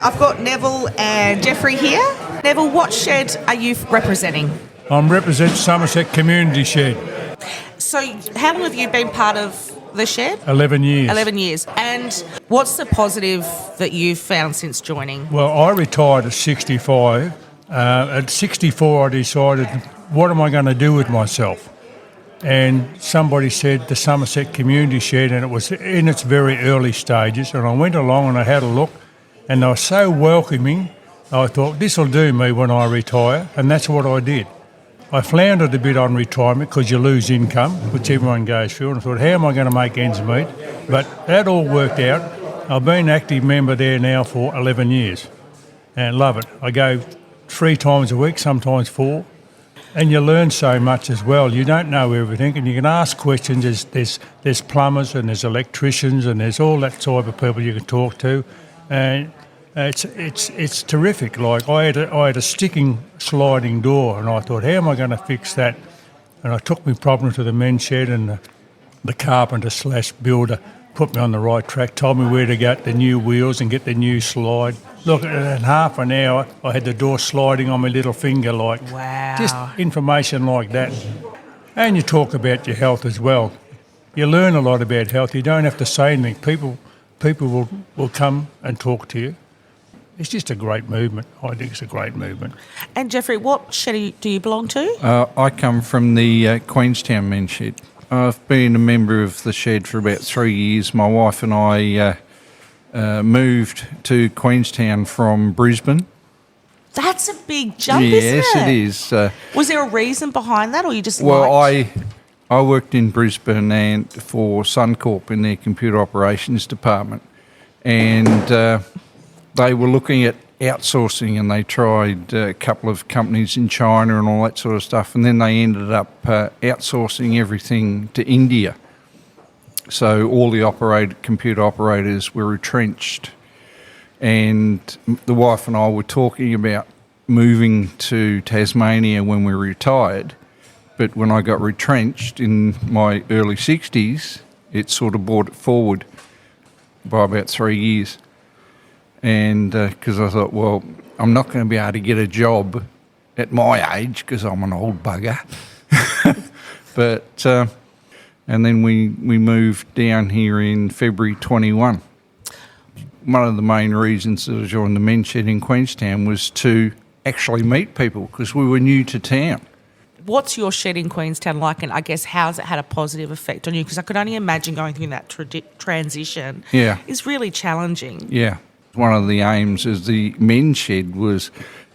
I've got Neville and Jeffrey here. Neville, what shed are you representing? I'm represent Somerset Community Shed. So how long have you been part of the shed? 11 years. 11 years. And what's the positive that you've found since joining? Well, I retired at 65. At 64, I decided, what am I going to do with myself? And somebody said the Somerset Community Shed, and it was in its very early stages. And I went along and I had a look, and they were so welcoming. I thought, this will do me when I retire, and that's what I did. I floundered a bit on retirement because you lose income, which everyone goes through, and I thought, how am I going to make ends meet? But that all worked out. I've been an active member there now for 11 years and love it. I go 3 times a week, sometimes 4, and you learn so much as well. You don't know everything, and you can ask questions. There's plumbers and there's electricians and there's all that type of people you can talk to, and it's terrific. Like I had a sticking sliding door, and I thought, how am I going to fix that? And I took my problem to the men's shed, and the carpenter / builder put me on the right track, told me where to get the new wheels and get the new slide. Look, in half an hour, I had the door sliding on my little finger, like Wow. just information like that. And you talk about your health as well. You learn a lot about health. You don't have to say anything. People will come and talk to you. It's just a great movement. I think it's a great movement. And Jeffrey, what shed do you belong to? I come from the Queenstown men's shed. I've been a member of the shed for about 3 years. My wife and I moved to Queenstown from Brisbane. That's a big jump, Yes, isn't it? it is. Was there a reason behind that, or you just Well, liked... I worked in Brisbane and for Suncorp in their computer operations department, and they were looking at outsourcing, and they tried a couple of companies in China and all that sort of stuff, and then they ended up outsourcing everything to India. So all the computer operators were retrenched, and the wife and I were talking about moving to Tasmania when we retired, but when I got retrenched in my early 60s, it sort of brought it forward by about 3 years. And because I thought, well, I'm not going to be able to get a job at my age because I'm an old bugger. But and then we moved down here in February 21. One of the main reasons that I joined the men's shed in Queenstown was to actually meet people because we were new to town. What's your shed in Queenstown like, and I guess how's it had a positive effect on you? Because I could only imagine going through that transition is really challenging. Yeah. One of the aims of the men's shed was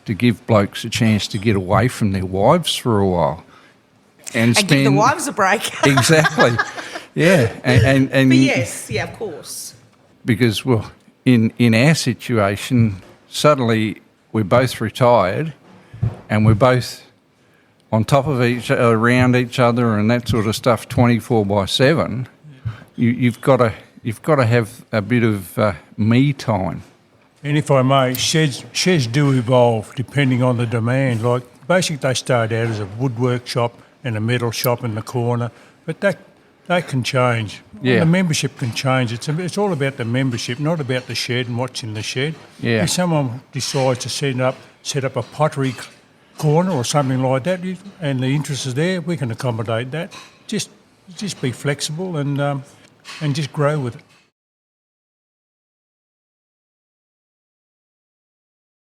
to give blokes a chance to get away from their wives for a while. And give the wives a break. Exactly. Yeah. And but yes, yeah, of course. Because, well, in our situation, suddenly we're both retired and we're both on top of each other, around each other and that sort of stuff 24/7. You've got to have a bit of me time. And if I may, sheds do evolve depending on the demand. Like, basically they start out as a woodwork shop and a metal shop in the corner, but that can change. Yeah. The membership can change. It's all about the membership, not about the shed and what's in the shed. Yeah. If someone decides to set up a pottery corner or something like that, and the interest is there, we can accommodate that. Just be flexible and just grow with it.